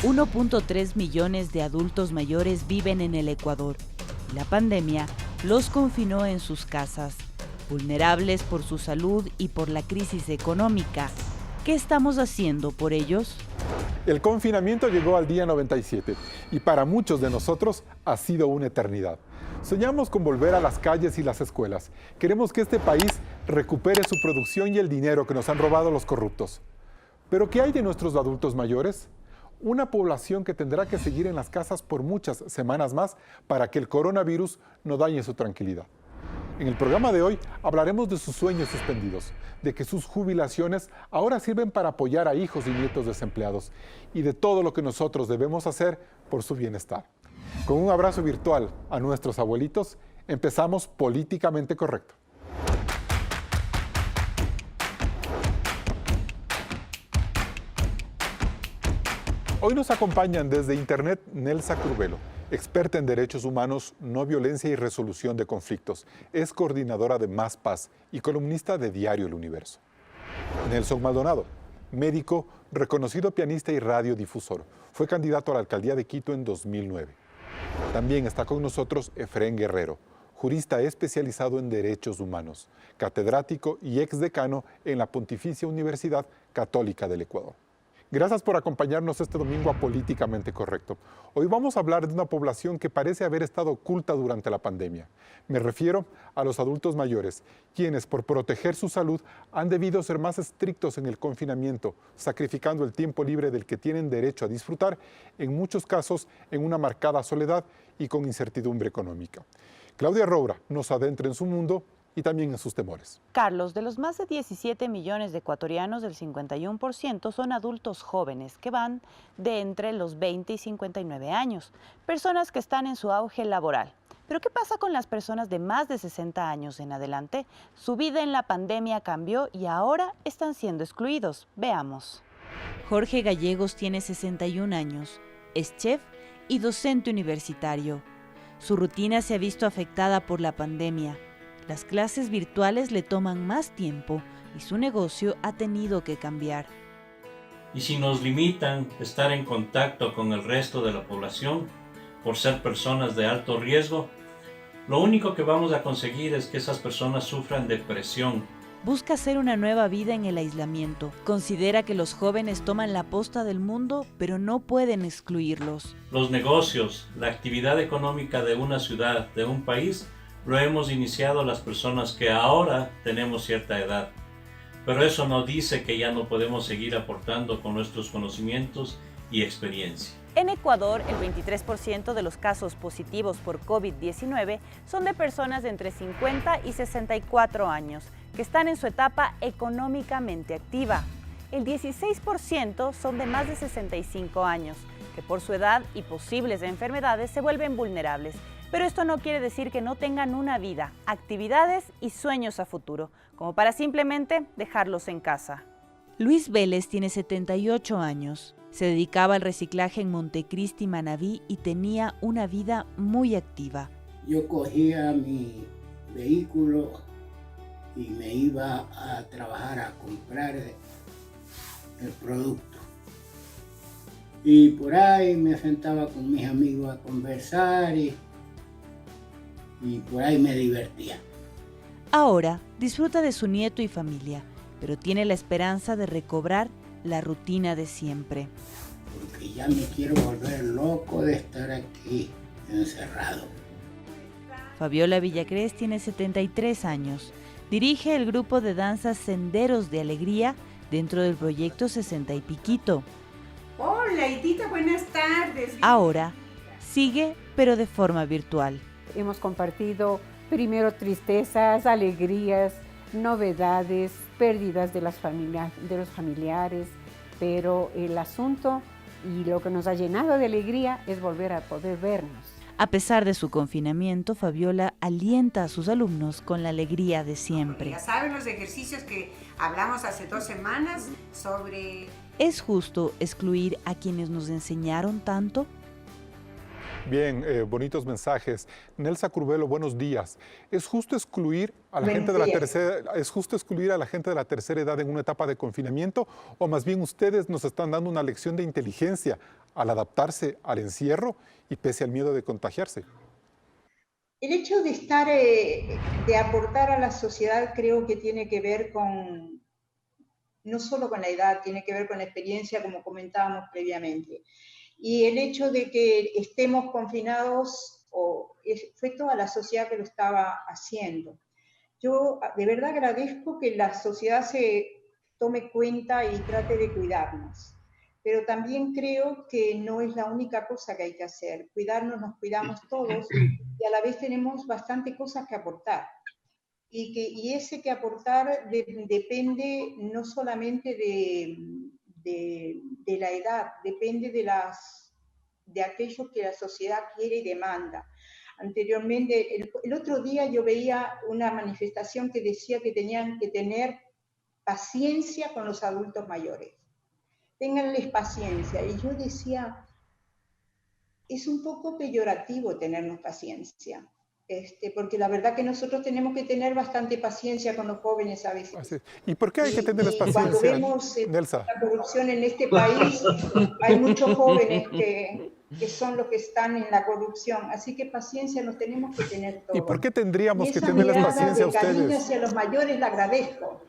1.3 millones de adultos mayores viven en el Ecuador. La pandemia los confinó en sus casas, vulnerables por su salud y por la crisis económica. ¿Qué estamos haciendo por ellos? El confinamiento llegó al día 97 y para muchos de nosotros ha sido una eternidad. Soñamos con volver a las calles y las escuelas. Queremos que este país recupere su producción y el dinero que nos han robado los corruptos. ¿Pero qué hay de nuestros adultos mayores? Una población que tendrá que seguir en las casas por muchas semanas más para que el coronavirus no dañe su tranquilidad. En el programa de hoy hablaremos de sus sueños suspendidos, de que sus jubilaciones ahora sirven para apoyar a hijos y nietos desempleados y de todo lo que nosotros debemos hacer por su bienestar. Con un abrazo virtual a nuestros abuelitos, empezamos Políticamente Correcto. Hoy nos acompañan desde Internet Nelsa Curvelo, experta en derechos humanos, no violencia y resolución de conflictos. Es coordinadora de Más Paz y columnista de Diario El Universo. Nelson Maldonado, médico, reconocido pianista y radiodifusor. Fue candidato a la alcaldía de Quito en 2009. También está con nosotros Efrén Guerrero, jurista especializado en derechos humanos, catedrático y exdecano en la Pontificia Universidad Católica del Ecuador. Gracias por acompañarnos este domingo a Políticamente Correcto. Hoy vamos a hablar de una población que parece haber estado oculta durante la pandemia. Me refiero a los adultos mayores, quienes por proteger su salud han debido ser más estrictos en el confinamiento, sacrificando el tiempo libre del que tienen derecho a disfrutar, en muchos casos en una marcada soledad y con incertidumbre económica. Claudia Roura nos adentra en su mundo y también en sus temores. Carlos, de los más de 17 millones de ecuatorianos, el 51% son adultos jóvenes que van de entre los 20 y 59 años, personas que están en su auge laboral. Pero ¿qué pasa con las personas de más de 60 años en adelante? Su vida en la pandemia cambió y ahora están siendo excluidos. Veamos. Jorge Gallegos tiene 61 años, es chef y docente universitario. Su rutina se ha visto afectada por la pandemia. Las clases virtuales le toman más tiempo y su negocio ha tenido que cambiar. Y si nos limitan estar en contacto con el resto de la población por ser personas de alto riesgo, lo único que vamos a conseguir es que esas personas sufran depresión. Busca hacer una nueva vida en el aislamiento. Considera que los jóvenes toman la posta del mundo, pero no pueden excluirlos. Los negocios, la actividad económica de una ciudad, de un país, lo hemos iniciado las personas que ahora tenemos cierta edad. Pero eso no dice que ya no podemos seguir aportando con nuestros conocimientos y experiencia. En Ecuador, el 23% de los casos positivos por COVID-19 son de personas de entre 50 y 64 años, que están en su etapa económicamente activa. El 16% son de más de 65 años, que por su edad y posibles enfermedades se vuelven vulnerables. Pero esto no quiere decir que no tengan una vida, actividades y sueños a futuro, como para simplemente dejarlos en casa. Luis Vélez tiene 78 años. Se dedicaba al reciclaje en Montecristi, Manabí y tenía una vida muy activa. Yo cogía mi vehículo y me iba a trabajar a comprar el producto. Y por ahí me sentaba con mis amigos a conversar y por ahí me divertía. Ahora disfruta de su nieto y familia, pero tiene la esperanza de recobrar la rutina de siempre. Porque ya me quiero volver loco de estar aquí encerrado. Fabiola Villacrés tiene 73 años. Dirige el grupo de danza Senderos de Alegría dentro del proyecto 60 y Piquito. Hola, Edita, buenas tardes. Ahora sigue, pero de forma virtual. Hemos compartido primero tristezas, alegrías, novedades, pérdidas de los familiares, pero el asunto y lo que nos ha llenado de alegría es volver a poder vernos. A pesar de su confinamiento, Fabiola alienta a sus alumnos con la alegría de siempre. Ya saben los ejercicios que hablamos hace 2 semanas sobre... ¿Es justo excluir a quienes nos enseñaron tanto? Bien, bonitos mensajes. Nelsa Curvelo, buenos días. ¿Es justo excluir a la gente de la tercera edad en una etapa de confinamiento o más bien ustedes nos están dando una lección de inteligencia al adaptarse al encierro y pese al miedo de contagiarse? El hecho de de aportar a la sociedad creo que tiene que ver con, no solo con la edad, tiene que ver con la experiencia, como comentábamos previamente. Y el hecho de que estemos confinados, fue toda la sociedad que lo estaba haciendo. Yo de verdad agradezco que la sociedad se tome cuenta y trate de cuidarnos, pero también creo que no es la única cosa que hay que hacer. Cuidarnos, nos cuidamos todos y a la vez tenemos bastante cosas que aportar. Y ese que aportar depende no solamente de la edad, depende de aquello que la sociedad quiere y demanda. Anteriormente, el otro día yo veía una manifestación que decía que tenían que tener paciencia con los adultos mayores. Ténganles paciencia. Y yo decía, es un poco peyorativo tenernos paciencia. Porque la verdad que nosotros tenemos que tener bastante paciencia con los jóvenes a veces. ¿Y por qué hay que tenerles paciencia, cuando vemos Nelsa? la corrupción en este país, hay muchos jóvenes que son los que están en la corrupción. Así que paciencia nos tenemos que tener todos. ¿Y por qué tendríamos que tenerles paciencia a ustedes? Esa mirada de cariño hacia los mayores la agradezco.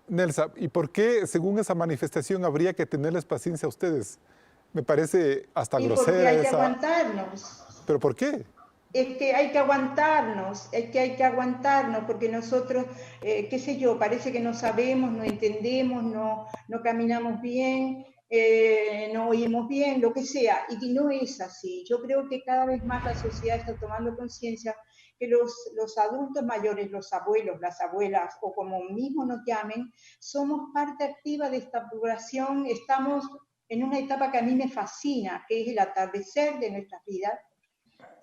Nelsa, ¿y por qué, según esa manifestación, habría que tenerles paciencia a ustedes? Me parece hasta grosera. Porque hay que aguantarnos. ¿Pero por qué? Es que hay que aguantarnos, porque nosotros, qué sé yo, parece que no sabemos, no entendemos, no caminamos bien, no oímos bien, lo que sea, y no es así. Yo creo que cada vez más la sociedad está tomando conciencia que los adultos mayores, los abuelos, las abuelas, o como mismo nos llamen, somos parte activa de esta población, estamos en una etapa que a mí me fascina, que es el atardecer de nuestras vidas.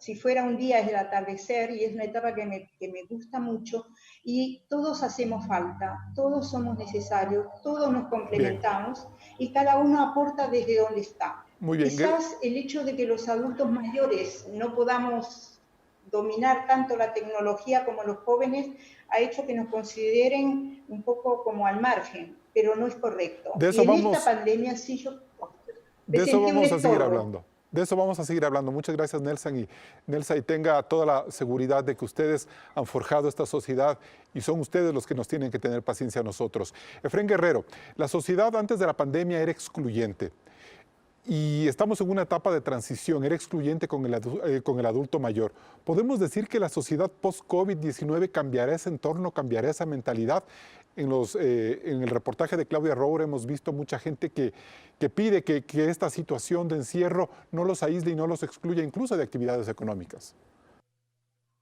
Si fuera un día es el atardecer y es una etapa que me gusta mucho y todos hacemos falta, todos somos necesarios, todos nos complementamos y cada uno aporta desde donde está. Muy bien. Quizás el hecho de que los adultos mayores no podamos dominar tanto la tecnología como los jóvenes ha hecho que nos consideren un poco como al margen, pero no es correcto. De eso esta pandemia sí yo... De eso vamos a seguir hablando. De eso vamos a seguir hablando. Muchas gracias, Nelsa, y tenga toda la seguridad de que ustedes han forjado esta sociedad y son ustedes los que nos tienen que tener paciencia a nosotros. Efrén Guerrero, la sociedad antes de la pandemia era excluyente y estamos en una etapa de transición, era excluyente con el adulto mayor. ¿Podemos decir que la sociedad post-COVID-19 cambiará ese entorno, cambiará esa mentalidad? En el reportaje de Claudia Roura hemos visto mucha gente que pide que esta situación de encierro no los aísle y no los excluya incluso de actividades económicas.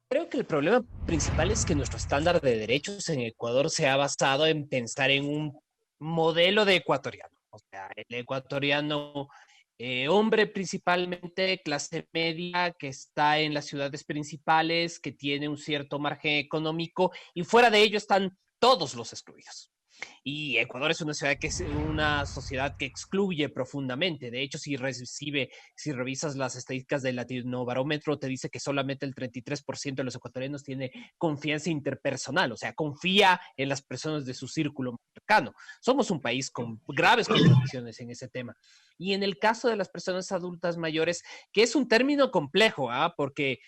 Creo que el problema principal es que nuestro estándar de derechos en Ecuador se ha basado en pensar en un modelo de ecuatoriano. O sea, el ecuatoriano, hombre principalmente, clase media, que está en las ciudades principales, que tiene un cierto margen económico y fuera de ello están todos los excluidos. Y Ecuador es una ciudad que es una sociedad que excluye profundamente. De hecho, si revisas las estadísticas del Latinobarómetro, te dice que solamente el 33% de los ecuatorianos tiene confianza interpersonal, o sea, confía en las personas de su círculo cercano. Somos un país con graves contradicciones en ese tema. Y en el caso de las personas adultas mayores, que es un término complejo, porque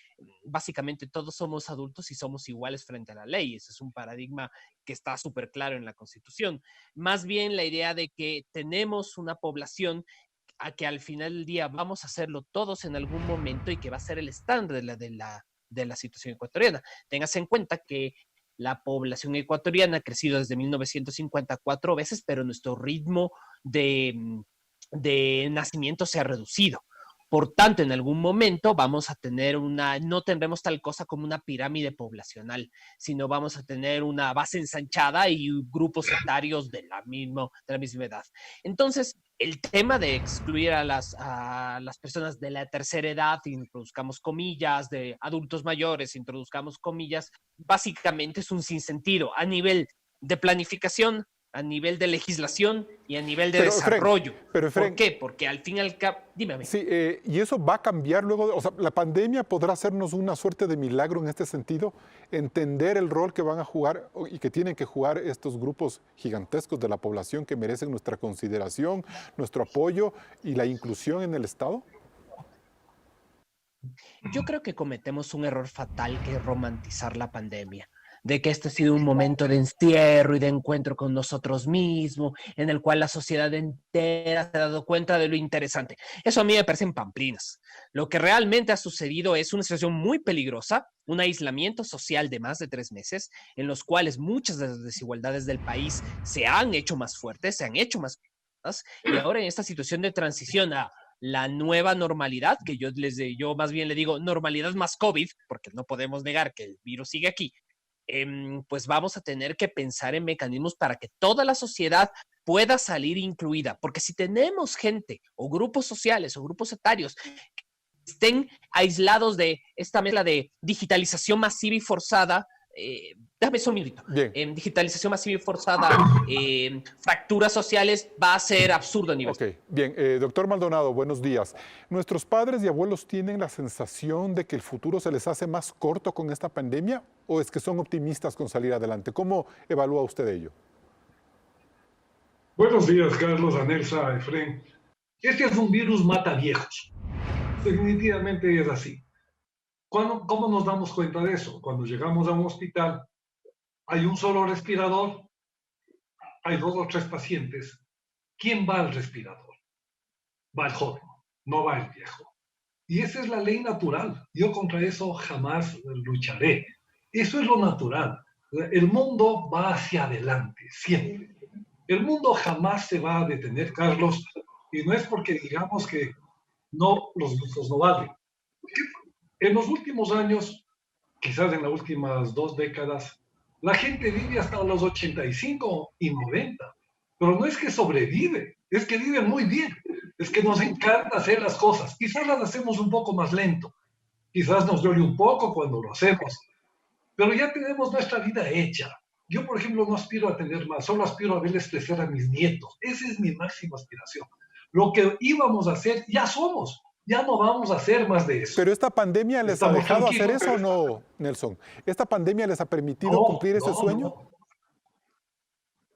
básicamente todos somos adultos y somos iguales frente a la ley. Ese es un paradigma que está súper claro en la Constitución. Más bien la idea de que tenemos una población a que al final del día vamos a hacerlo todos en algún momento y que va a ser el estándar de la situación ecuatoriana. Téngase en cuenta que la población ecuatoriana ha crecido desde 1954 veces, pero nuestro ritmo de nacimiento se ha reducido. Por tanto, en algún momento vamos a tener no tendremos tal cosa como una pirámide poblacional, sino vamos a tener una base ensanchada y grupos etarios de la misma edad. Entonces, el tema de excluir a las personas de la tercera edad, introduzcamos comillas, de adultos mayores, introduzcamos comillas, básicamente es un sinsentido. A nivel de planificación, a nivel de legislación y a nivel de desarrollo. Efraín, ¿Por qué? Porque al fin y al cabo... Dime a mí. Sí, y eso va a cambiar luego, o sea, la pandemia podrá hacernos una suerte de milagro en este sentido, entender el rol que van a jugar y que tienen que jugar estos grupos gigantescos de la población que merecen nuestra consideración, nuestro apoyo y la inclusión en el Estado. Yo creo que cometemos un error fatal, que es romantizar la pandemia, de que este ha sido un momento de encierro y de encuentro con nosotros mismos, en el cual la sociedad entera se ha dado cuenta de lo interesante. Eso a mí me parecen pamplinas. Lo que realmente ha sucedido es una situación muy peligrosa, un aislamiento social de más de 3 meses, en los cuales muchas de las desigualdades del país se han hecho más fuertes, se han hecho más fuertes, y ahora en esta situación de transición a la nueva normalidad, que yo más bien le digo normalidad más COVID, porque no podemos negar que el virus sigue aquí, pues vamos a tener que pensar en mecanismos para que toda la sociedad pueda salir incluida, porque si tenemos gente o grupos sociales o grupos etarios que estén aislados de esta mezcla de digitalización masiva y forzada, dame un minuto. Digitalización masiva y forzada, fracturas sociales, va a ser absurdo a nivel. Ok, bien. Doctor Maldonado, buenos días. ¿Nuestros padres y abuelos tienen la sensación de que el futuro se les hace más corto con esta pandemia o es que son optimistas con salir adelante? ¿Cómo evalúa usted ello? Buenos días, Carlos, Anelsa, Efraín. Este es un virus mata viejos. Definitivamente es así. ¿Cómo nos damos cuenta de eso? Cuando llegamos a un hospital, hay un solo respirador, hay 2 o 3 pacientes. ¿Quién va al respirador? Va el joven, no va el viejo. Y esa es la ley natural. Yo contra eso jamás lucharé. Eso es lo natural. El mundo va hacia adelante, siempre. El mundo jamás se va a detener, Carlos, y no es porque digamos que no, los grupos no valen. En los últimos años, quizás en las últimas 2 décadas, la gente vive hasta los 85 y 90. Pero no es que sobrevive, es que vive muy bien. Es que nos encanta hacer las cosas. Quizás las hacemos un poco más lento. Quizás nos duele un poco cuando lo hacemos. Pero ya tenemos nuestra vida hecha. Yo, por ejemplo, no aspiro a tener más, solo aspiro a verles crecer a mis nietos. Esa es mi máxima aspiración. Lo que íbamos a hacer, ya somos. Ya no vamos a hacer más de eso. ¿Pero esta pandemia les ha dejado hacer eso o no, Nelson? ¿Esta pandemia les ha permitido cumplir ese sueño? No.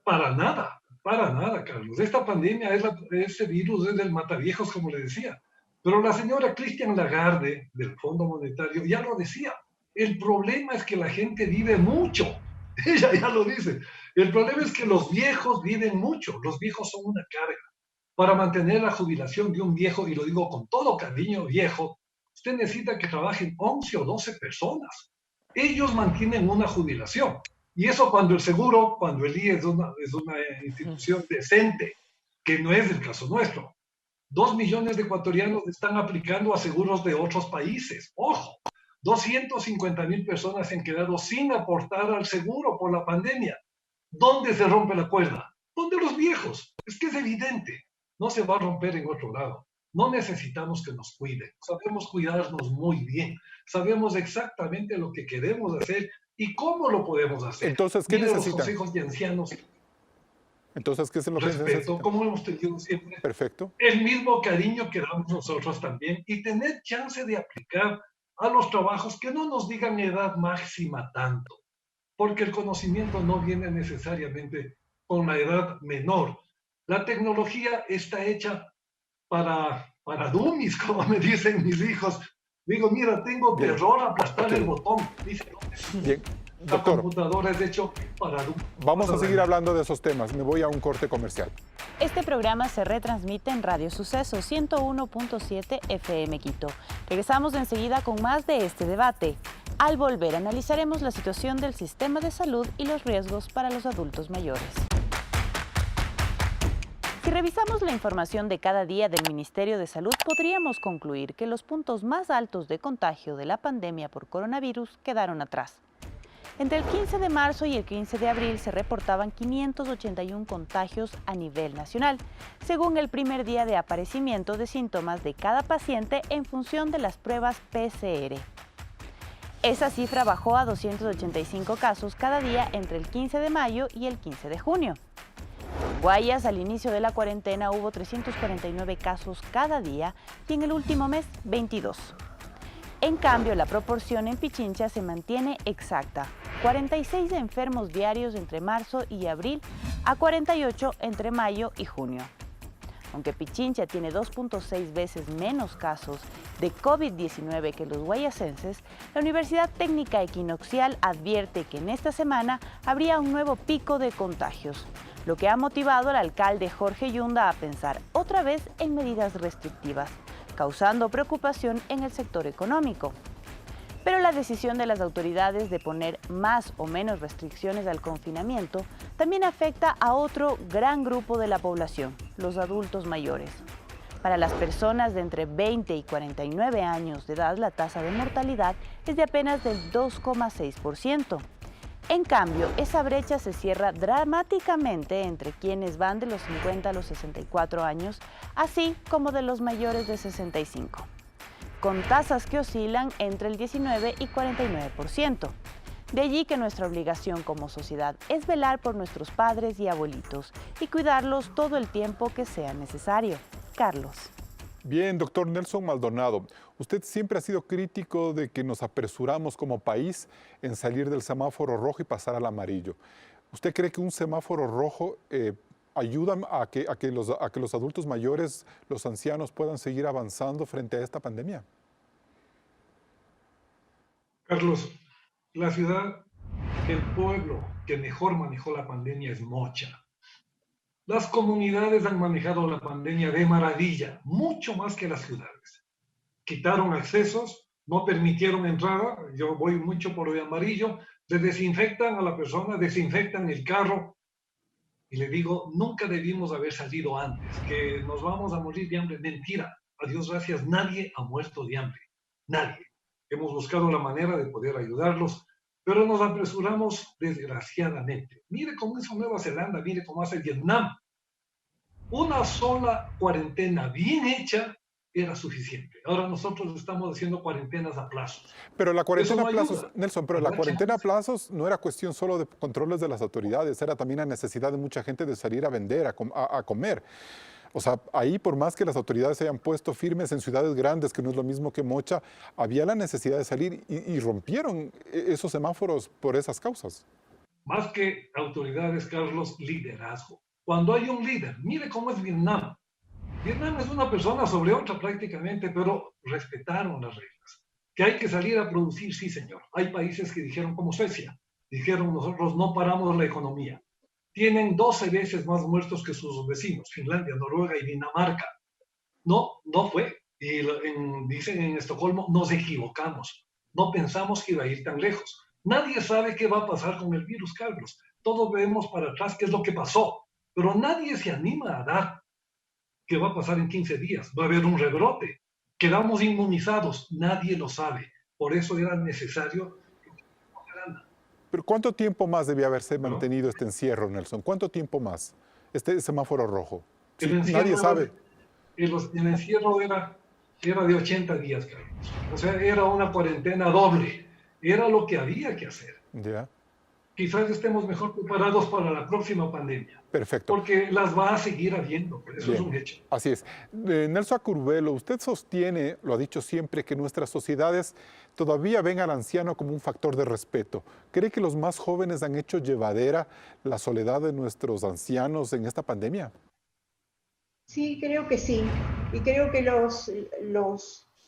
Para nada, Carlos. Esta pandemia, ese virus es del mataviejos, como le decía. Pero la señora Christine Lagarde, del Fondo Monetario, ya lo decía. El problema es que la gente vive mucho. Ella ya lo dice. El problema es que los viejos viven mucho. Los viejos son una carga. Para mantener la jubilación de un viejo, y lo digo con todo cariño, viejo, usted necesita que trabajen 11 o 12 personas. Ellos mantienen una jubilación. Y eso cuando el IE es una institución decente, que no es el caso nuestro. 2 millones de ecuatorianos están aplicando a seguros de otros países. ¡Ojo! 250,000 personas se han quedado sin aportar al seguro por la pandemia. ¿Dónde se rompe la cuerda? ¿Dónde los viejos? Es que es evidente. No se va a romper en otro lado. No necesitamos que nos cuiden. Sabemos cuidarnos muy bien. Sabemos exactamente lo que queremos hacer y cómo lo podemos hacer. Entonces, ¿qué necesitan? Los consejos de ancianos. Entonces, ¿qué es lo que necesitan? Respeto, como hemos tenido siempre. Perfecto. El mismo cariño que damos nosotros también y tener chance de aplicar a los trabajos que no nos digan edad máxima tanto. Porque el conocimiento no viene necesariamente con la edad menor. La tecnología está hecha para dummies, como me dicen mis hijos. Digo, mira, tengo terror a aplastar el botón. Dice, bien, la doctor, computadora es hecho para dummies. Vamos a seguir hablando de esos temas. Me voy a un corte comercial. Este programa se retransmite en Radio Suceso 101.7 FM Quito. Regresamos enseguida con más de este debate. Al volver, analizaremos la situación del sistema de salud y los riesgos para los adultos mayores. Si revisamos la información de cada día del Ministerio de Salud, podríamos concluir que los puntos más altos de contagio de la pandemia por coronavirus quedaron atrás. Entre el 15 de marzo y el 15 de abril se reportaban 581 contagios a nivel nacional, según el primer día de aparecimiento de síntomas de cada paciente en función de las pruebas PCR. Esa cifra bajó a 285 casos cada día entre el 15 de mayo y el 15 de junio. Guayas, al inicio de la cuarentena hubo 349 casos cada día y en el último mes 22. En cambio, la proporción en Pichincha se mantiene exacta: 46 enfermos diarios entre marzo y abril a 48 entre mayo y junio. Aunque Pichincha tiene 2.6 veces menos casos de COVID-19 que los guayasenses, la Universidad Técnica Equinoccial advierte que en esta semana habría un nuevo pico de contagios, lo que ha motivado al alcalde Jorge Yunda a pensar otra vez en medidas restrictivas, causando preocupación en el sector económico. Pero la decisión de las autoridades de poner más o menos restricciones al confinamiento también afecta a otro gran grupo de la población, los adultos mayores. Para las personas de entre 20 y 49 años de edad, la tasa de mortalidad es de apenas del 2,6%. En cambio, esa brecha se cierra dramáticamente entre quienes van de los 50 a los 64 años, así como de los mayores de 65. Con tasas que oscilan entre el 19 y 49%. De allí que nuestra obligación como sociedad es velar por nuestros padres y abuelitos y cuidarlos todo el tiempo que sea necesario. Carlos. Bien, doctor Nelson Maldonado, usted siempre ha sido crítico de que nos apresuramos como país en salir del semáforo rojo y pasar al amarillo. ¿Usted cree que un semáforo rojo ayuda a que los adultos mayores, los ancianos, puedan seguir avanzando frente a esta pandemia? Carlos, la ciudad, el pueblo que mejor manejó la pandemia es Mocha. Las comunidades han manejado la pandemia de maravilla, mucho más que las ciudades. Quitaron accesos, no permitieron entrada, yo voy mucho por el amarillo, le desinfectan a la persona, desinfectan el carro, y le digo, nunca debimos haber salido antes, que nos vamos a morir de hambre. Mentira, a Dios gracias, nadie ha muerto de hambre, nadie. Hemos buscado la manera de poder ayudarlos, pero nos apresuramos desgraciadamente. Mire cómo hizo Nueva Zelanda, mire cómo hace Vietnam. Una sola cuarentena bien hecha era suficiente. Ahora nosotros estamos haciendo cuarentenas a plazos. Pero la cuarentena no a plazos, ayuda. Nelson, pero la cuarentena a plazos no era cuestión solo de controles de las autoridades, era también la necesidad de mucha gente de salir a vender, a comer. O sea, ahí por más que las autoridades se hayan puesto firmes en ciudades grandes, que no es lo mismo que Mocha, había la necesidad de salir y rompieron esos semáforos por esas causas. Más que autoridades, Carlos, liderazgo. Cuando hay un líder, mire cómo es Vietnam. Vietnam es una persona sobre otra prácticamente, pero respetaron las reglas. Que hay que salir a producir, sí señor. Hay países que dijeron, como Suecia, dijeron nosotros no paramos la economía. Tienen 12 veces más muertos que sus vecinos, Finlandia, Noruega y Dinamarca. No fue. Y dicen en Estocolmo, nos equivocamos. No pensamos que iba a ir tan lejos. Nadie sabe qué va a pasar con el virus, Carlos. Todos vemos para atrás qué es lo que pasó, pero nadie se anima a dar qué va a pasar en 15 días. Va a haber un rebrote. Quedamos inmunizados. Nadie lo sabe. Por eso era necesario. Pero ¿cuánto tiempo más debía haberse mantenido este encierro, Nelson? ¿Cuánto tiempo más? Este semáforo rojo. Sí, nadie sabe. El encierro era de 80 días, Carlos. O sea, era una cuarentena doble. Era lo que había que hacer. Ya. Quizás estemos mejor preparados para la próxima pandemia. Perfecto. Porque las va a seguir habiendo, eso Bien, es un hecho. Así es. Nelson Acurbelo, usted sostiene, lo ha dicho siempre, que nuestras sociedades todavía ven al anciano como un factor de respeto. ¿Cree que los más jóvenes han hecho llevadera la soledad de nuestros ancianos en esta pandemia? Sí, creo que sí. Y creo que los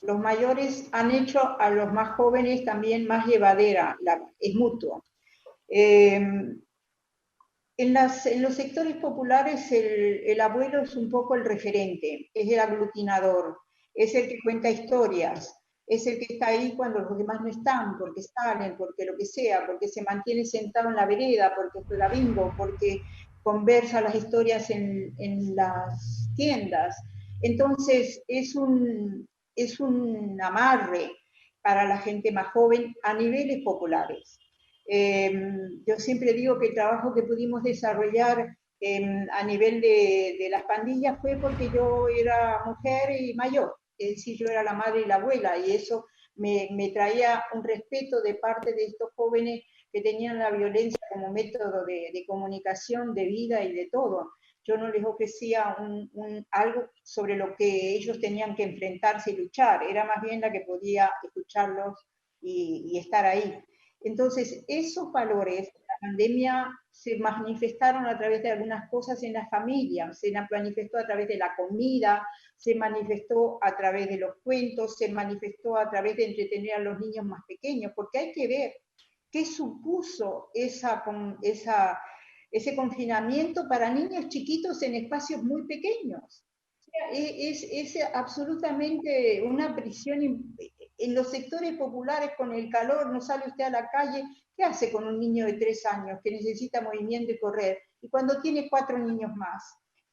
mayores han hecho a los más jóvenes también más llevadera, es mutuo. En los sectores populares el abuelo es un poco el referente, es el aglutinador, es el que cuenta historias, es el que está ahí cuando los demás no están, porque salen, porque lo que sea, porque se mantiene sentado en la vereda, porque juega bingo, porque conversa las historias en las tiendas. Entonces es un amarre para la gente más joven a niveles populares. Yo siempre digo que el trabajo que pudimos desarrollar a nivel de las pandillas fue porque yo era mujer y mayor, es decir, yo era la madre y la abuela, y eso me traía un respeto de parte de estos jóvenes que tenían la violencia como método de comunicación, de vida y de todo. yo no les ofrecía algo sobre lo que ellos tenían que enfrentarse y luchar, era más bien la que podía escucharlos y estar ahí. Entonces, esos valores, la pandemia se manifestaron a través de algunas cosas en las familias, se manifestó a través de la comida, se manifestó a través de los cuentos, se manifestó a través de entretener a los niños más pequeños, porque hay que ver qué supuso ese confinamiento para niños chiquitos en espacios muy pequeños. Es absolutamente una prisión en los sectores populares con el calor, no sale usted a la calle, ¿qué hace con un niño de 3 años que necesita movimiento y correr? Y cuando tiene 4 niños más,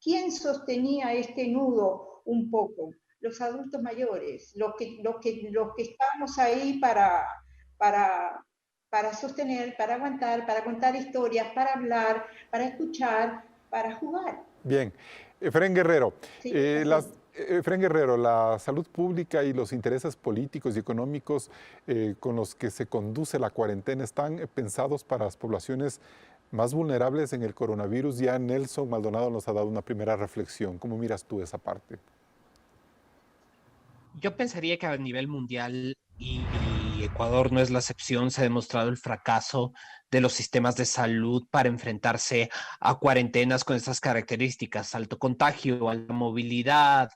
¿quién sostenía este nudo un poco? Los adultos mayores, los que estamos ahí para sostener, para aguantar, para contar historias, para hablar, para escuchar, para jugar. Bien. Efrén Guerrero, Sí, Efrén Guerrero, la salud pública y los intereses políticos y económicos con los que se conduce la cuarentena están pensados para las poblaciones más vulnerables en el coronavirus. Ya Nelson Maldonado nos ha dado una primera reflexión. ¿Cómo miras tú esa parte? Yo pensaría que a nivel mundial, y Ecuador no es la excepción, se ha demostrado el fracaso de los sistemas de salud para enfrentarse a cuarentenas con estas características: alto contagio, alta movilidad,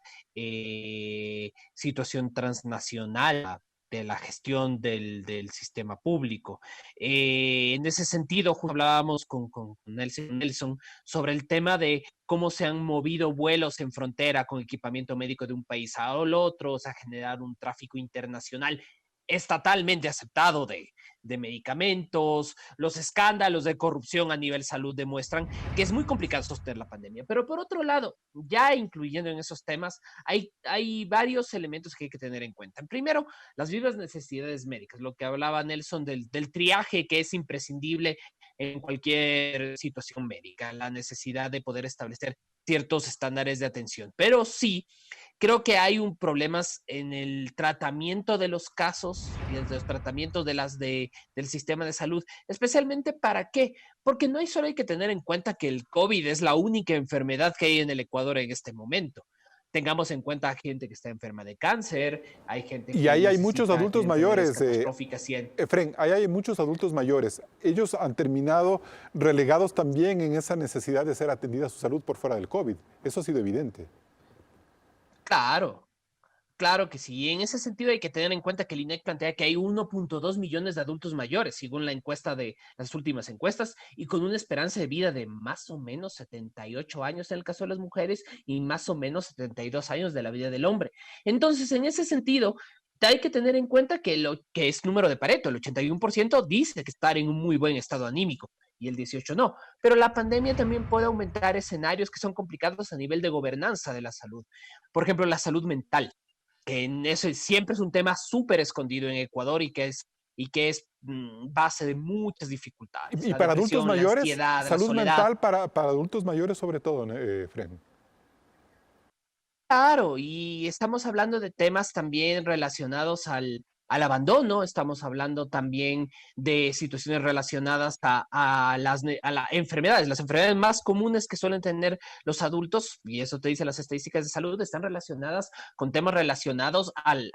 situación transnacional de la gestión del sistema público. En ese sentido, hablábamos con Nelson sobre el tema de cómo se han movido vuelos en frontera con equipamiento médico de un país al otro, o sea, generar un tráfico internacional estatalmente aceptado de medicamentos. Los escándalos de corrupción a nivel salud demuestran que es muy complicado sostener la pandemia. Pero por otro lado, ya incluyendo en esos temas, hay varios elementos que hay que tener en cuenta. Primero, las vivas necesidades médicas, lo que hablaba Nelson del triaje que es imprescindible en cualquier situación médica, la necesidad de poder establecer ciertos estándares de atención. Pero sí, creo que hay problemas en el tratamiento de los casos y en los tratamientos del sistema de salud, especialmente ¿para qué? Porque no solo hay que tener en cuenta que el COVID es la única enfermedad que hay en el Ecuador en este momento. Tengamos en cuenta gente que está enferma de cáncer, hay gente que y ahí hay muchos adultos mayores, Efrén, ahí hay muchos adultos mayores. Ellos han terminado relegados también en esa necesidad de ser atendida su salud por fuera del COVID. Eso ha sido evidente. Claro que sí. Y en ese sentido hay que tener en cuenta que el INEC plantea que hay 1.2 millones de adultos mayores, según la encuesta de las últimas encuestas, y con una esperanza de vida de más o menos 78 años en el caso de las mujeres y más o menos 72 años de la vida del hombre. Entonces, en ese sentido, hay que tener en cuenta que lo que es número de Pareto, el 81% dice que estar en un muy buen estado anímico y el 18% no. Pero la pandemia también puede aumentar escenarios que son complicados a nivel de gobernanza de la salud. Por ejemplo, la salud mental. En eso siempre es un tema súper escondido en Ecuador y que es base de muchas dificultades. Y para adultos mayores, ansiedad, salud mental para adultos mayores sobre todo, Efrén. Claro, y estamos hablando de temas también relacionados al abandono, estamos hablando también de situaciones relacionadas a las enfermedades. Las enfermedades más comunes que suelen tener los adultos, y eso te dicen las estadísticas de salud, están relacionadas con temas relacionados al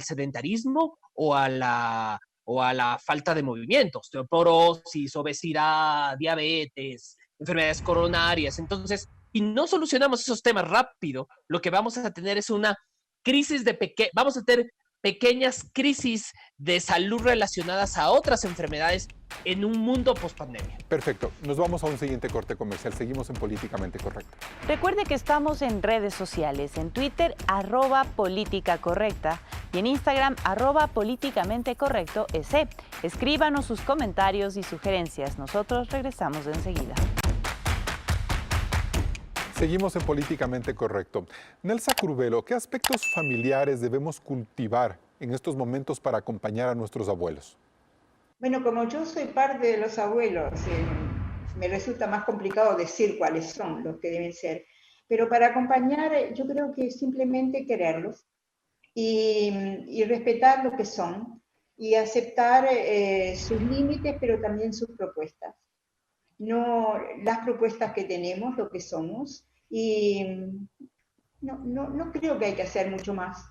sedentarismo o a la falta de movimiento, osteoporosis, obesidad, diabetes, enfermedades coronarias. Entonces, y no solucionamos esos temas rápido, lo que vamos a tener es una crisis vamos a tener pequeñas crisis de salud relacionadas a otras enfermedades en un mundo post-pandemia. Perfecto. Nos vamos a un siguiente corte comercial. Seguimos en Políticamente Correcto. Recuerde que estamos en redes sociales, en Twitter, @políticacorrecta y en Instagram, @políticamentecorrecto.es. Escríbanos sus comentarios y sugerencias. Nosotros regresamos de enseguida. Seguimos en Políticamente Correcto. Nelsa Curvelo, ¿qué aspectos familiares debemos cultivar en estos momentos para acompañar a nuestros abuelos? Bueno, como yo soy parte de los abuelos, me resulta más complicado decir cuáles son los que deben ser. Pero para acompañar, yo creo que simplemente quererlos y respetar lo que son y aceptar sus límites, pero también sus propuestas. no las propuestas que tenemos, lo que somos, y no creo que hay que hacer mucho más.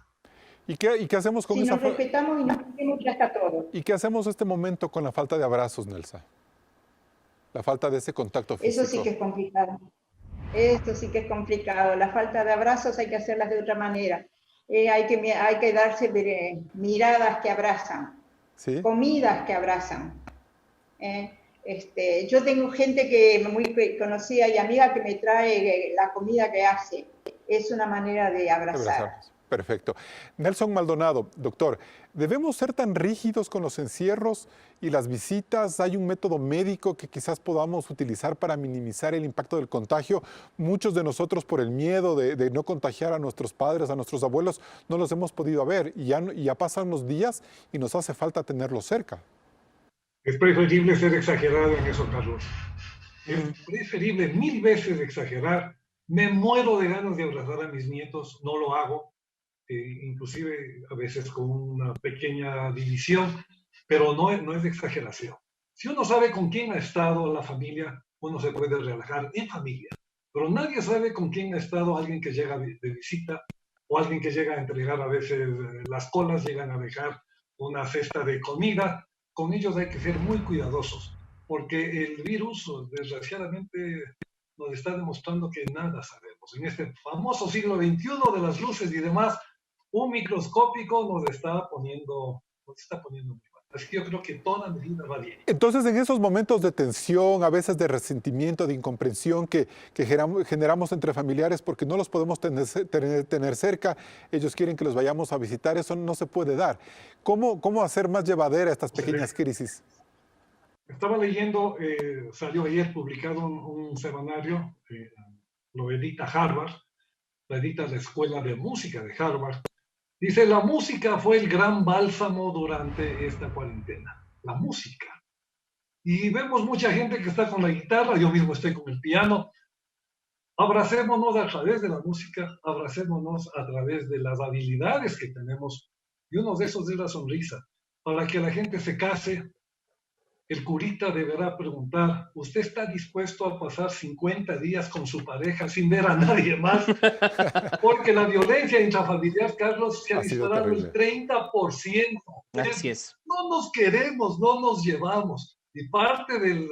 ¿Y qué hacemos con Si esa nos respetamos y nos queremos, ya está todo. ¿Y qué hacemos este momento con la falta de abrazos, Nelsa? La falta de ese contacto físico. Eso sí que es complicado. Esto sí que es complicado. La falta de abrazos hay que hacerlas de otra manera. Hay que darse miradas que abrazan, ¿Sí? comidas que abrazan. Yo tengo gente que muy conocida y amiga que me trae la comida que hace. Es una manera de abrazar. Perfecto. Nelson Maldonado, doctor, ¿debemos ser tan rígidos con los encierros y las visitas? ¿Hay un método médico que quizás podamos utilizar para minimizar el impacto del contagio? Muchos de nosotros, por el miedo de no contagiar a nuestros padres, a nuestros abuelos, no los hemos podido ver y ya pasan unos días y nos hace falta tenerlos cerca. Es preferible ser exagerado en eso, Carlos. Es preferible 1000 veces exagerar. Me muero de ganas de abrazar a mis nietos, no lo hago. Inclusive a veces con una pequeña división, pero no es de exageración. Si uno sabe con quién ha estado la familia, uno se puede relajar en familia, pero nadie sabe con quién ha estado alguien que llega de visita o alguien que llega a entregar a veces las colas, llegan a dejar una cesta de comida. Con ellos hay que ser muy cuidadosos, porque el virus, desgraciadamente, nos está demostrando que nada sabemos. En este famoso siglo XXI de las luces y demás, un microscópico nos está poniendo muy mal. Así que yo creo que toda medida va bien. Entonces, en esos momentos de tensión, a veces de resentimiento, de incomprensión que generamos entre familiares porque no los podemos tener cerca, ellos quieren que los vayamos a visitar, eso no se puede dar. ¿Cómo hacer más llevadera estas pequeñas crisis? Estaba leyendo, salió ayer publicado un semanario, lo edita Harvard, lo edita la Escuela de Música de Harvard. Dice, la música fue el gran bálsamo durante esta cuarentena. La música. Y vemos mucha gente que está con la guitarra, yo mismo estoy con el piano. Abracémonos a través de la música, abracémonos a través de las habilidades que tenemos. Y uno de esos es la sonrisa. Para que la gente se case, el curita deberá preguntar, ¿usted está dispuesto a pasar 50 días con su pareja sin ver a nadie más? Porque la violencia intrafamiliar, Carlos, se ha disparado el 30%. Así es. No nos queremos, no nos llevamos. Y parte de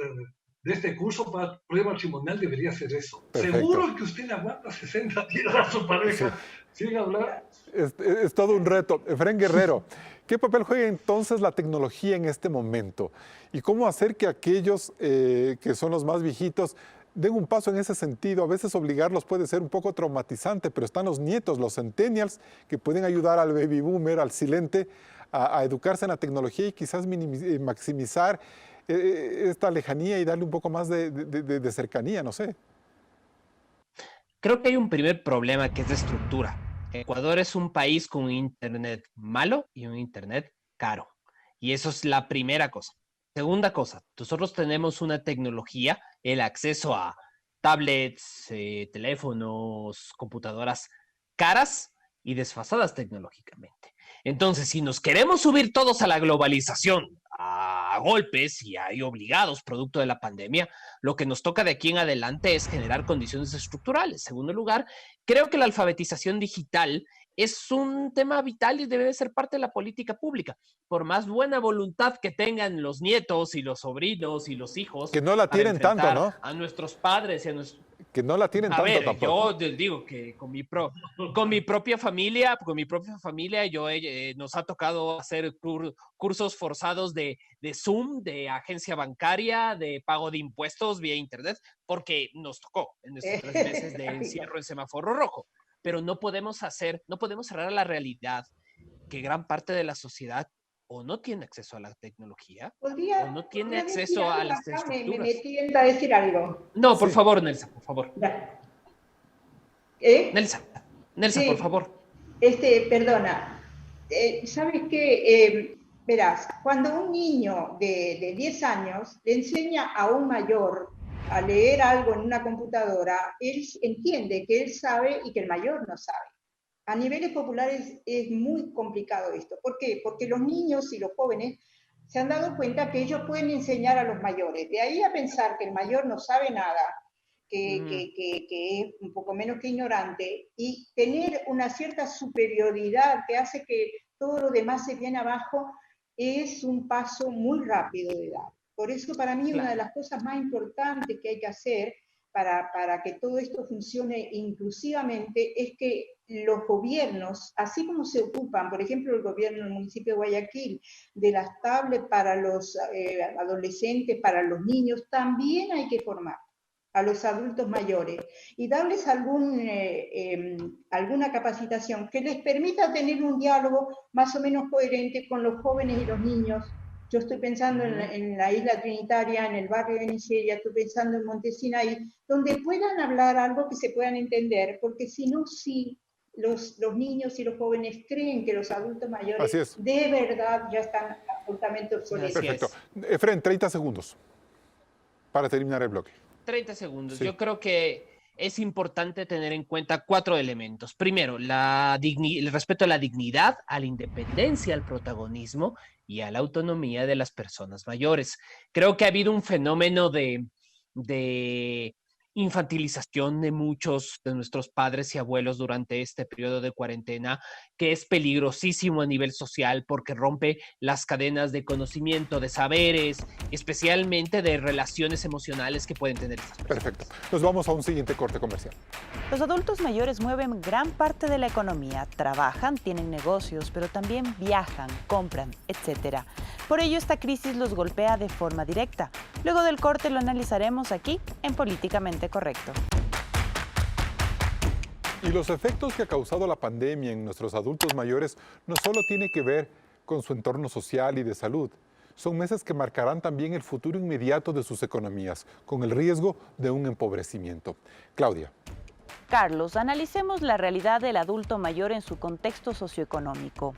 este curso para prematrimonial debería ser eso. Perfecto. Seguro que usted le aguanta 60 días a su pareja sin hablar. Es todo un reto. Efrén Guerrero, ¿qué papel juega entonces la tecnología en este momento? ¿Y cómo hacer que aquellos que son los más viejitos den un paso en ese sentido? A veces obligarlos puede ser un poco traumatizante, pero están los nietos, los centennials, que pueden ayudar al baby boomer, al silente, a educarse en la tecnología y quizás maximizar esta lejanía y darle un poco más de cercanía, no sé. Creo que hay un primer problema que es de estructura. Ecuador es un país con un internet malo y un internet caro. Y eso es la primera cosa. Segunda cosa, nosotros tenemos una tecnología, el acceso a tablets, teléfonos, computadoras caras y desfasadas tecnológicamente. Entonces, si nos queremos subir todos a la globalización, a golpes y ahí obligados producto de la pandemia, lo que nos toca de aquí en adelante es generar condiciones estructurales. En segundo lugar, creo que la alfabetización digital es un tema vital y debe ser parte de la política pública. Por más buena voluntad que tengan los nietos y los sobrinos y los hijos. Que no la tienen tanto, ¿no? A nuestros padres y a nuestros... Que no la tienen tanto tampoco. Yo digo que con mi propia familia, nos ha tocado hacer cursos forzados de Zoom, de agencia bancaria, de pago de impuestos vía internet, porque nos tocó en estos 3 meses de encierro en semáforo rojo. Pero no podemos cerrar a la realidad que gran parte de la sociedad o no tiene acceso a la tecnología o no tiene acceso a las estructuras. Me metí a decir algo. No, por favor, Nelsa, por favor. Nelsa, sí, por favor. Perdona. ¿Sabes qué? Verás, cuando un niño de 10 años le enseña a un mayor a leer algo en una computadora, él entiende que él sabe y que el mayor no sabe. A niveles populares es muy complicado esto. ¿Por qué? Porque los niños y los jóvenes se han dado cuenta que ellos pueden enseñar a los mayores. De ahí a pensar que el mayor no sabe nada, que es un poco menos que ignorante, y tener una cierta superioridad que hace que todo lo demás se viene abajo, es un paso muy rápido de dar. Por eso para mí una de las cosas más importantes que hay que hacer para que todo esto funcione inclusivamente es que los gobiernos, así como se ocupan, por ejemplo, el gobierno del municipio de Guayaquil, de las tablets para los adolescentes, para los niños, también hay que formar a los adultos mayores y darles alguna capacitación que les permita tener un diálogo más o menos coherente con los jóvenes y los niños. Yo estoy pensando en la isla Trinitaria, en el barrio de Nigeria, estoy pensando en Montesinaí, donde puedan hablar algo que se puedan entender, porque si no, sí, los niños y los jóvenes creen que los adultos mayores de verdad ya están absolutamente obsoletos. Perfecto. Efren, 30 segundos para terminar el bloque. 30 segundos. Sí. Yo creo que es importante tener en cuenta 4 elementos. Primero, el respeto a la dignidad, a la independencia, al protagonismo y a la autonomía de las personas mayores. Creo que ha habido un fenómeno de infantilización de muchos de nuestros padres y abuelos durante este periodo de cuarentena, que es peligrosísimo a nivel social porque rompe las cadenas de conocimiento, de saberes, especialmente de relaciones emocionales que pueden tener estas personas. Perfecto. Nos vamos a un siguiente corte comercial. Los adultos mayores mueven gran parte de la economía, trabajan, tienen negocios, pero también viajan, compran, etc. Por ello, esta crisis los golpea de forma directa. Luego del corte lo analizaremos aquí en Políticamente Correcto. Y los efectos que ha causado la pandemia en nuestros adultos mayores no solo tiene que ver con su entorno social y de salud, son meses que marcarán también el futuro inmediato de sus economías, con el riesgo de un empobrecimiento. Claudia. Carlos, analicemos la realidad del adulto mayor en su contexto socioeconómico.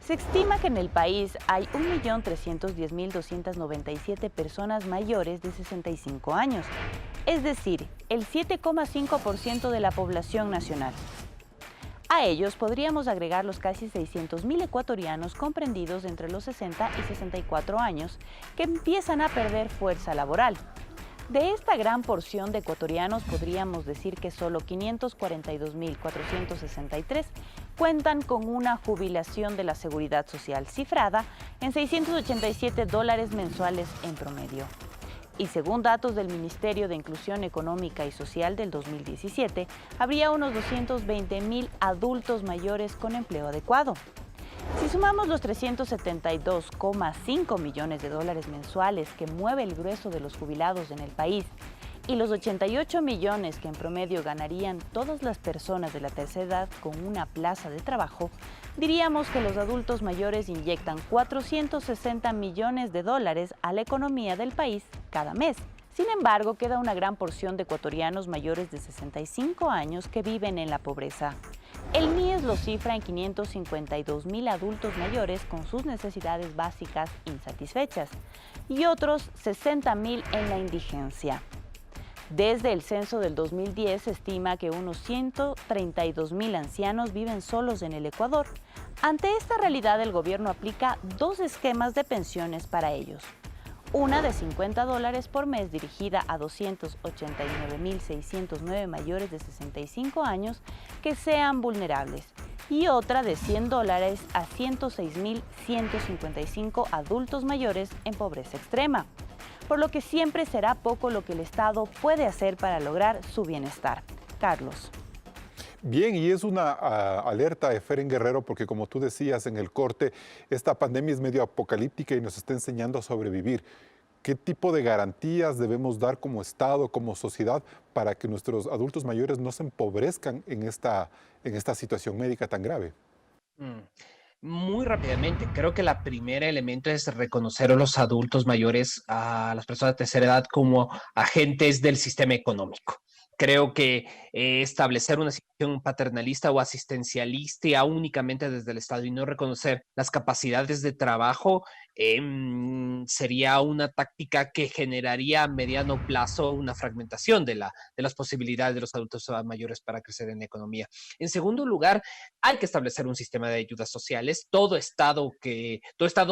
Se estima que en el país hay 1.310.297 personas mayores de 65 años, es decir, el 7,5% de la población nacional. A ellos podríamos agregar los casi 600.000 ecuatorianos comprendidos entre los 60 y 64 años que empiezan a perder fuerza laboral. De esta gran porción de ecuatorianos podríamos decir que solo 542.463 cuentan con una jubilación de la Seguridad Social cifrada en $687 mensuales en promedio. Y según datos del Ministerio de Inclusión Económica y Social del 2017, habría unos 220.000 adultos mayores con empleo adecuado. Si sumamos los $372,5 millones mensuales que mueve el grueso de los jubilados en el país y los 88 millones que en promedio ganarían todas las personas de la tercera edad con una plaza de trabajo, diríamos que los adultos mayores inyectan $460 millones a la economía del país cada mes. Sin embargo, queda una gran porción de ecuatorianos mayores de 65 años que viven en la pobreza. El MIES lo cifra en 552.000 adultos mayores con sus necesidades básicas insatisfechas y otros 60.000 en la indigencia. Desde el censo del 2010 se estima que unos 132.000 ancianos viven solos en el Ecuador. Ante esta realidad, el gobierno aplica 2 esquemas de pensiones para ellos. Una de $50 por mes dirigida a 289.609 mayores de 65 años que sean vulnerables y otra de $100 a 106.155 adultos mayores en pobreza extrema, por lo que siempre será poco lo que el Estado puede hacer para lograr su bienestar. Carlos. Bien, y es una alerta, Efren Guerrero, porque como tú decías en el corte, esta pandemia es medio apocalíptica y nos está enseñando a sobrevivir. ¿Qué tipo de garantías debemos dar como Estado, como sociedad, para que nuestros adultos mayores no se empobrezcan en esta situación médica tan grave? Muy rápidamente, creo que el primer elemento es reconocer a los adultos mayores, a las personas de tercera edad, como agentes del sistema económico. Creo que establecer una situación paternalista o asistencialista únicamente desde el Estado y no reconocer las capacidades de trabajo sería una táctica que generaría a mediano plazo una fragmentación de las posibilidades de los adultos mayores para crecer en la economía. En segundo lugar, hay que establecer un sistema de ayudas sociales. Todo Estado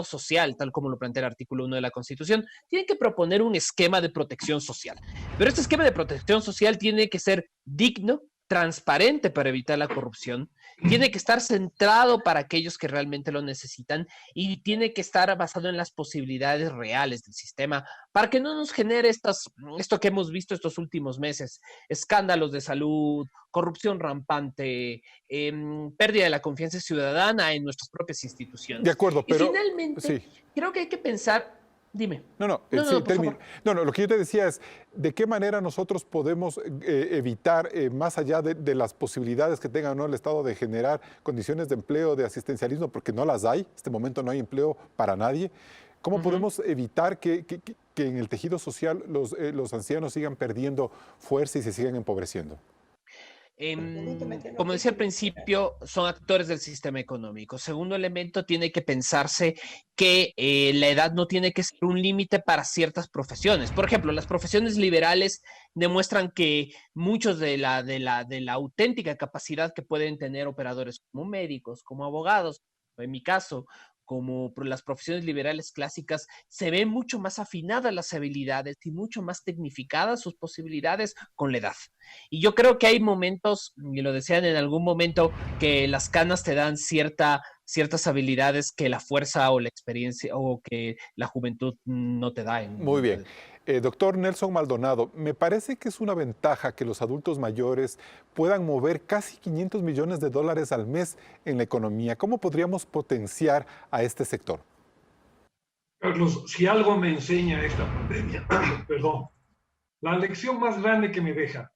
social, tal como lo plantea el artículo 1 de la Constitución, tiene que proponer un esquema de protección social. Pero este esquema de protección social tiene que ser digno, transparente para evitar la corrupción, tiene que estar centrado para aquellos que realmente lo necesitan y tiene que estar basado en las posibilidades reales del sistema para que no nos genere esto que hemos visto estos últimos meses, escándalos de salud, corrupción rampante, pérdida de la confianza ciudadana en nuestras propias instituciones. De acuerdo, pero... Y finalmente, sí. Creo que hay que pensar... Dime. Lo que yo te decía es, ¿de qué manera nosotros podemos evitar, más allá de las posibilidades que tenga, ¿no?, el Estado de generar condiciones de empleo, de asistencialismo, porque no las hay, en este momento no hay empleo para nadie? ¿Cómo podemos evitar que en el tejido social los ancianos sigan perdiendo fuerza y se sigan empobreciendo? Como decía al principio, son actores del sistema económico. Segundo elemento, tiene que pensarse que la edad no tiene que ser un límite para ciertas profesiones. Por ejemplo, las profesiones liberales demuestran que muchos de la auténtica capacidad que pueden tener operadores como médicos, como abogados, en mi caso, como las profesiones liberales clásicas, se ven mucho más afinadas las habilidades y mucho más tecnificadas sus posibilidades con la edad. Y yo creo que hay momentos, y lo decían en algún momento, que las canas te dan ciertas habilidades que la fuerza o la experiencia o que la juventud no te da. Muy bien. Doctor Nelson Maldonado, me parece que es una ventaja que los adultos mayores puedan mover casi $500 millones al mes en la economía. ¿Cómo podríamos potenciar a este sector? Carlos, si algo me enseña esta pandemia, perdón, la lección más grande que me deja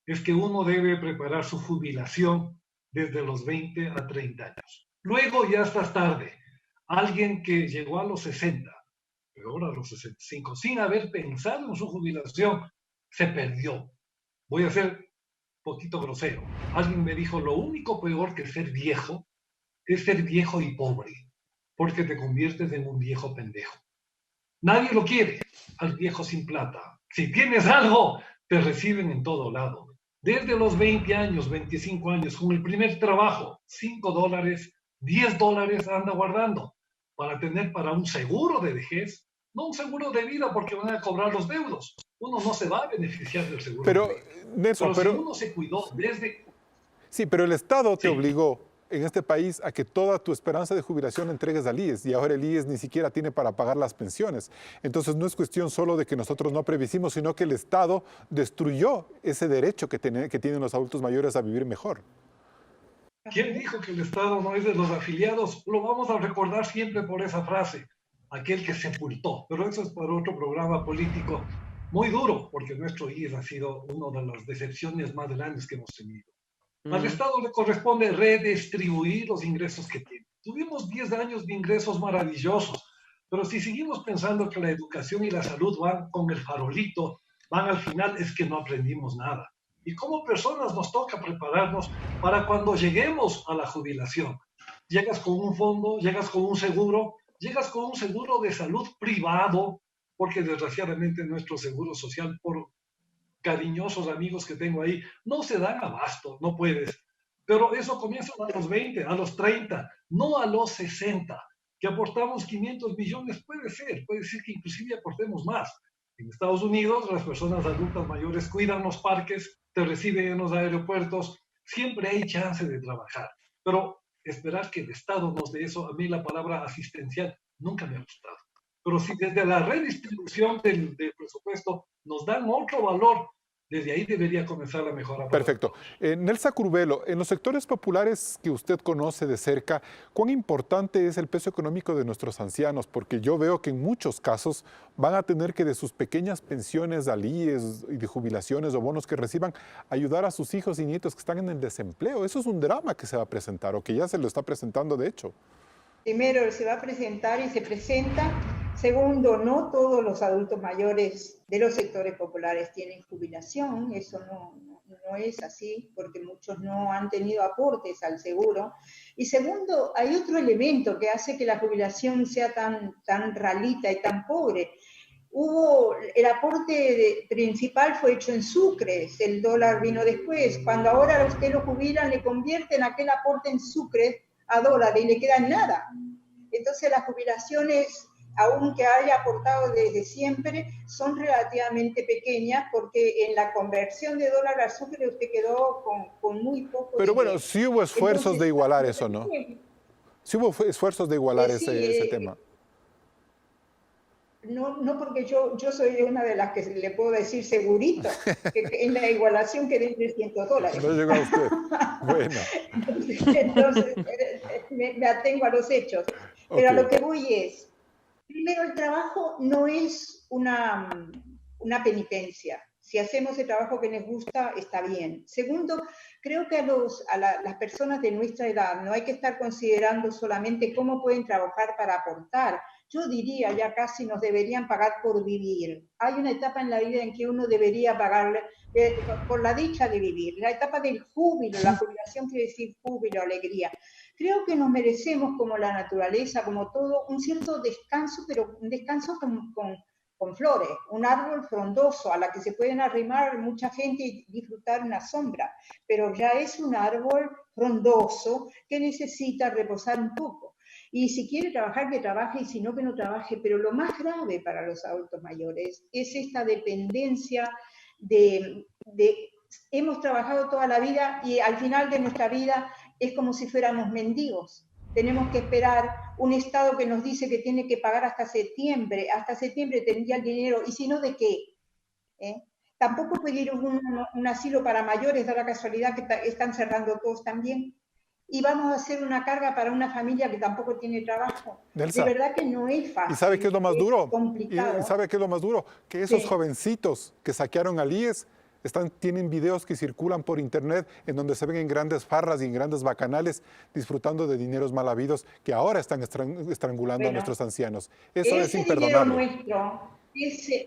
es que uno debe preparar su jubilación desde los 20 a 30 años. Luego ya estás tarde. Alguien que llegó a los 60, pero ahora a los 65, sin haber pensado en su jubilación, se perdió. Voy a ser un poquito grosero. Alguien me dijo, lo único peor que ser viejo es ser viejo y pobre, porque te conviertes en un viejo pendejo. Nadie lo quiere, al viejo sin plata. Si tienes algo, te reciben en todo lado. Desde los 20 años, 25 años, con el primer trabajo, $5, $10 anda guardando para tener para un seguro de vejez, no un seguro de vida porque van a cobrar los deudos. Uno no se va a beneficiar del seguro de vida. Nelson, pero si uno se cuidó desde... Sí, pero el Estado te obligó en este país a que toda tu esperanza de jubilación la entregues al IES y ahora el IES ni siquiera tiene para pagar las pensiones. Entonces no es cuestión solo de que nosotros no previsimos, sino que el Estado destruyó ese derecho que tienen los adultos mayores a vivir mejor. ¿Quién dijo que el Estado no es de los afiliados? Lo vamos a recordar siempre por esa frase, aquel que sepultó. Pero eso es para otro programa político muy duro, porque nuestro IES ha sido una de las decepciones más grandes que hemos tenido. Al Estado le corresponde redistribuir los ingresos que tiene. Tuvimos 10 años de ingresos maravillosos, pero si seguimos pensando que la educación y la salud van con el farolito, van al final, es que no aprendimos nada. Y como personas nos toca prepararnos para cuando lleguemos a la jubilación. Llegas con un fondo, llegas con un seguro de salud privado, porque desgraciadamente nuestro seguro social, por cariñosos amigos que tengo ahí, no se dan abasto, no puedes. Pero eso comienza a los 20, a los 30, no a los 60. Que aportamos 500 millones, puede ser que inclusive aportemos más. En Estados Unidos, las personas adultas mayores cuidan los parques, te reciben en los aeropuertos, siempre hay chance de trabajar. Pero esperar que el Estado nos dé eso, a mí la palabra asistencial nunca me ha gustado. Pero si desde la redistribución del presupuesto nos dan otro valor, desde ahí debería comenzar la mejora. Perfecto. Nelsa Curvelo, en los sectores populares que usted conoce de cerca, ¿cuán importante es el peso económico de nuestros ancianos? Porque yo veo que en muchos casos van a tener que de sus pequeñas pensiones, alíes y de jubilaciones o bonos que reciban, ayudar a sus hijos y nietos que están en el desempleo. Eso es un drama que se va a presentar o que ya se lo está presentando de hecho. Primero se va a presentar y se presenta Segundo, no todos los adultos mayores de los sectores populares tienen jubilación, eso no es así, porque muchos no han tenido aportes al seguro. Y segundo, hay otro elemento que hace que la jubilación sea tan ralita y tan pobre. El aporte principal fue hecho en sucres, el dólar vino después. Cuando ahora a usted lo jubilan, le convierten aquel aporte en sucres a dólar y le queda nada. Entonces las jubilaciones, aunque haya aportado desde siempre, son relativamente pequeñas porque en la conversión de dólar a sucre usted quedó con muy poco. Pero bueno, sí hubo esfuerzos de igualar eso, ¿no? Sí hubo esfuerzos de igualar ese tema. No porque yo soy una de las que le puedo decir segurito que en la igualación quedé en $300. No llegó a usted. Bueno. Entonces me atengo a los hechos. Pero a lo que voy es, primero, el trabajo no es una penitencia. Si hacemos el trabajo que nos gusta, está bien. Segundo, creo que a las personas de nuestra edad no hay que estar considerando solamente cómo pueden trabajar para aportar. Yo diría, ya casi nos deberían pagar por vivir. Hay una etapa en la vida en que uno debería pagarle por la dicha de vivir. La etapa del júbilo, la jubilación quiere decir júbilo, alegría. Creo que nos merecemos, como la naturaleza, como todo, un cierto descanso, pero un descanso con flores, un árbol frondoso a la que se pueden arrimar mucha gente y disfrutar una sombra, pero ya es un árbol frondoso que necesita reposar un poco. Y si quiere trabajar, que trabaje, y si no, que no trabaje. Pero lo más grave para los adultos mayores es esta dependencia hemos trabajado toda la vida y al final de nuestra vida es como si fuéramos mendigos. Tenemos que esperar un Estado que nos dice que tiene que pagar hasta septiembre. Hasta septiembre tendría el dinero, y si no, ¿de qué? Tampoco pedir un asilo para mayores, da la casualidad que están cerrando todos también. Y vamos a hacer una carga para una familia que tampoco tiene trabajo. Nelsa, de verdad que no es fácil. ¿Y sabe qué es lo más duro? Es complicado. ¿Y sabe qué es lo más duro? Que esos jovencitos que saquearon al IES tienen videos que circulan por internet en donde se ven en grandes farras y en grandes bacanales disfrutando de dineros mal habidos que ahora están estrangulando a nuestros ancianos. Eso es imperdonable. Ese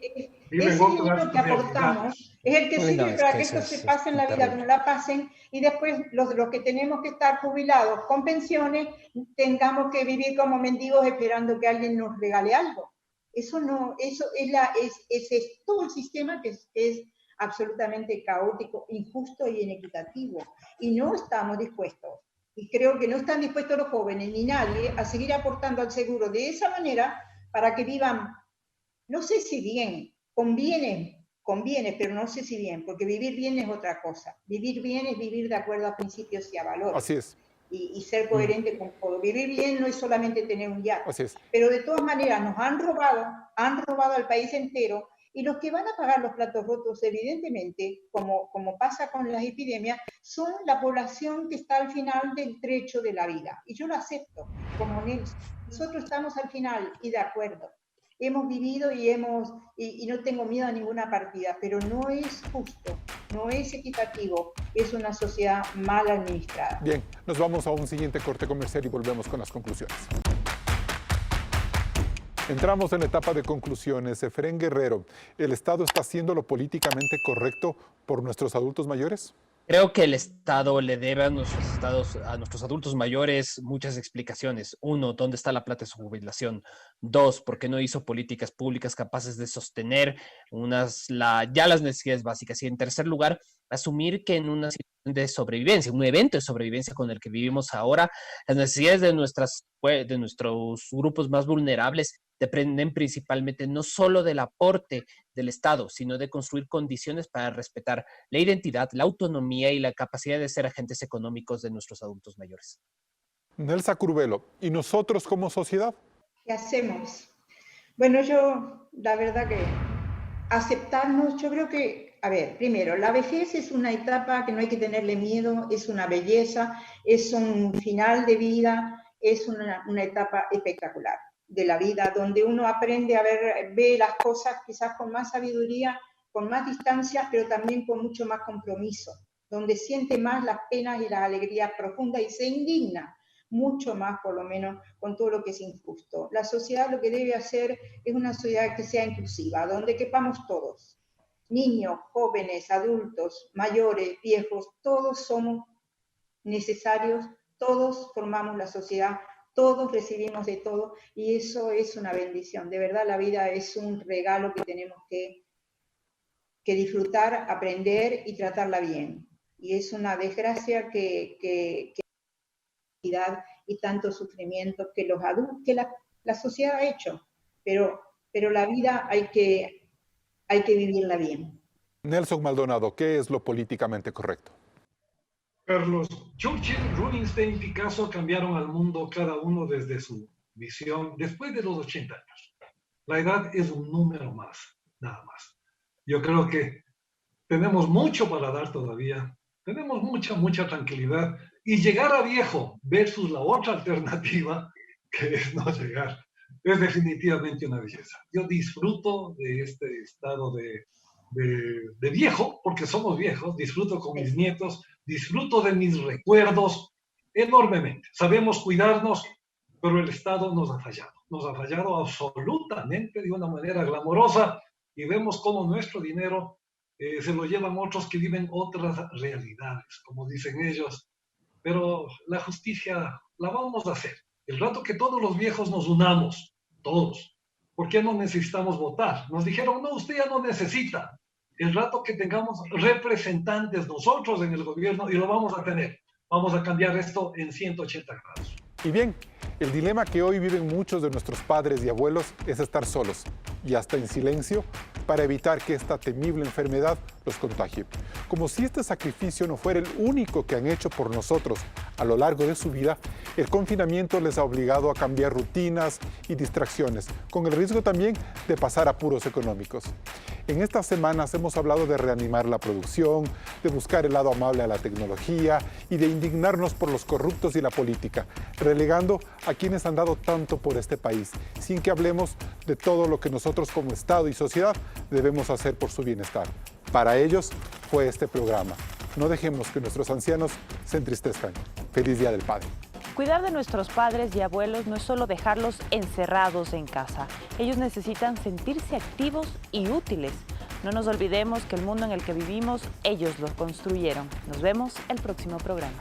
dinero que aportamos es el que sirve para que esto se pase en la vida, que no la pasen, y después los que tenemos que estar jubilados con pensiones tengamos que vivir como mendigos esperando que alguien nos regale algo. Eso es todo el sistema que es absolutamente caótico, injusto y inequitativo. Y no estamos dispuestos, y creo que no están dispuestos los jóvenes ni nadie a seguir aportando al seguro de esa manera para que vivan, no sé si bien, conviene, pero no sé si bien, porque vivir bien es otra cosa. Vivir bien es vivir de acuerdo a principios y a valores. Así es. Y ser coherente con todo. Vivir bien no es solamente tener un yate. Así es. Pero de todas maneras nos han robado al país entero, y los que van a pagar los platos rotos, evidentemente, como pasa con las epidemias, son la población que está al final del trecho de la vida. Y yo lo acepto, como Nelson. Nosotros estamos al final y de acuerdo. Hemos vivido y no tengo miedo a ninguna partida, pero no es justo, no es equitativo, es una sociedad mal administrada. Bien, nos vamos a un siguiente corte comercial y volvemos con las conclusiones. Entramos en la etapa de conclusiones. Efrén Guerrero, ¿el Estado está haciendo lo políticamente correcto por nuestros adultos mayores? Creo que el Estado le debe a nuestros adultos mayores muchas explicaciones. Uno, ¿dónde está la plata de su jubilación? Dos, ¿por qué no hizo políticas públicas capaces de sostener ya las necesidades básicas? Y en tercer lugar, asumir que en una situación de sobrevivencia, un evento de sobrevivencia con el que vivimos ahora, las necesidades de nuestros grupos más vulnerables dependen principalmente no solo del aporte del Estado, sino de construir condiciones para respetar la identidad, la autonomía y la capacidad de ser agentes económicos de nuestros adultos mayores. Nelsa Curvelo, ¿y nosotros como sociedad? ¿Qué hacemos? Bueno, la verdad que aceptarnos, yo creo que, primero, la vejez es una etapa que no hay que tenerle miedo, es una belleza, es un final de vida, es una etapa espectacular de la vida, donde uno aprende ve las cosas quizás con más sabiduría, con más distancia, pero también con mucho más compromiso, donde siente más las penas y las alegrías profundas y se indigna mucho más por lo menos con todo lo que es injusto. La sociedad lo que debe hacer es una sociedad que sea inclusiva, donde quepamos todos, niños, jóvenes, adultos, mayores, viejos, todos somos necesarios, todos formamos la sociedad, todos recibimos de todo y eso es una bendición. De verdad la vida es un regalo que tenemos que disfrutar, aprender y tratarla bien. Y es una desgracia que y tanto sufrimiento que los adultos, que la sociedad ha hecho, pero la vida hay que vivirla bien. Nelson Maldonado, ¿qué es lo políticamente correcto? Carlos, Churchill, Rubinstein, Picasso cambiaron al mundo cada uno desde su visión después de los 80 años. La edad es un número más, nada más. Yo creo que tenemos mucho para dar todavía, tenemos mucha tranquilidad y llegar a viejo versus la otra alternativa, que es no llegar, es definitivamente una belleza. Yo disfruto de este estado de viejo, porque somos viejos, disfruto con mis nietos, disfruto de mis recuerdos enormemente. Sabemos cuidarnos, pero el Estado nos ha fallado absolutamente de una manera glamorosa y vemos cómo nuestro dinero se lo llevan otros que viven otras realidades, como dicen ellos. Pero la justicia la vamos a hacer. El rato que todos los viejos nos unamos, todos, ¿por qué no necesitamos votar? Nos dijeron, no, usted ya no necesita. El rato que tengamos representantes nosotros en el gobierno, y lo vamos a tener, vamos a cambiar esto en 180 grados. Y bien, el dilema que hoy viven muchos de nuestros padres y abuelos es estar solos y hasta en silencio para evitar que esta temible enfermedad los contagie. Como si este sacrificio no fuera el único que han hecho por nosotros a lo largo de su vida, el confinamiento les ha obligado a cambiar rutinas y distracciones, con el riesgo también de pasar apuros económicos. En estas semanas hemos hablado de reanimar la producción, de buscar el lado amable a la tecnología y de indignarnos por los corruptos y la política, relegando a quienes han dado tanto por este país, sin que hablemos de todo lo que nosotros como Estado y sociedad debemos hacer por su bienestar. Para ellos fue este programa. No dejemos que nuestros ancianos se entristezcan. Feliz Día del Padre. Cuidar de nuestros padres y abuelos no es solo dejarlos encerrados en casa. Ellos necesitan sentirse activos y útiles. No nos olvidemos que el mundo en el que vivimos, ellos lo construyeron. Nos vemos el próximo programa.